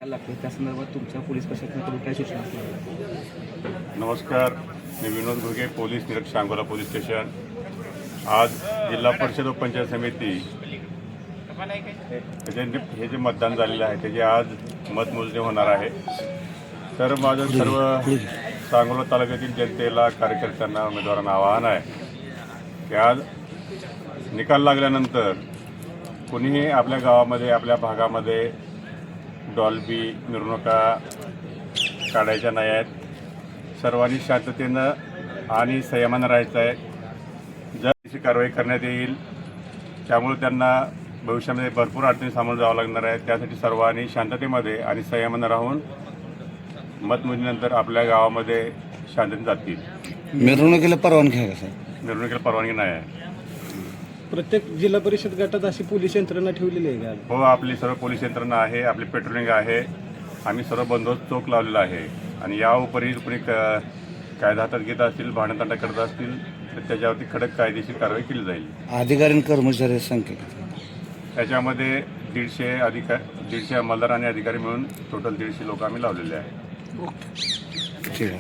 लागते त्या संदर्भात तुमच्या पोलीस प्रशासनाकडून काय सूचना असणार? नमस्कार, मी विनोद घुगे, पोलीस निरीक्षक सांगोला पोलीस स्टेशन. आज जिल्हा परिषद व पंचायत समिती हे जे मतदान झालेलं आहे त्याचे आज मतमोजणी होणार आहे. तर माझं सर्व सांगोला तालुक्यातील जनतेला, कार्यकर्त्यांना, उमेदवारांना आवाहन आहे की आज निकाल लागल्यानंतर कुणीही आपल्या गावामध्ये, आपल्या भागामध्ये डॉल्बी मिरवणुका काढायच्या नाही आहेत. सर्वांनी शांततेनं आणि संयमानं राहायचं आहे. जर अशी कारवाई करण्यात येईल त्यामुळे त्यांना भविष्यामध्ये भरपूर अडचणी सामोरं जावं लागणार आहे. त्यासाठी सर्वांनी शांततेमध्ये आणि संयमानं राहून मतमोजणीनंतर आपल्या गावामध्ये शांततेने जातील. मिरवणुकीला परवानगी आहे का सर? मिरवणुकीला परवानगी नाही आहे. प्रत्येक जिल्हा परिषद गटात अशी पोलीस यंत्रणा ठेवलेली आहे का? हो, आपली सर्व पोलीस यंत्रणा आहे, आपली पेट्रोलिंग आहे, आम्ही सर्व बंदोबस्त चोख लावलेला आहे. आणि या उपरी कुणी कायदा हातात घेत असतील, भांडणतांडा करत असतील तर त्याच्यावरती कडक कायदेशीर कारवाई केली जाईल. अधिकारी आणि कर्मचारी संख्या किती? त्याच्यामध्ये 150 अंमलदार आणि अधिकारी मिळून टोटल 150 लोक आम्ही लावलेले आहे. ठीक आहे.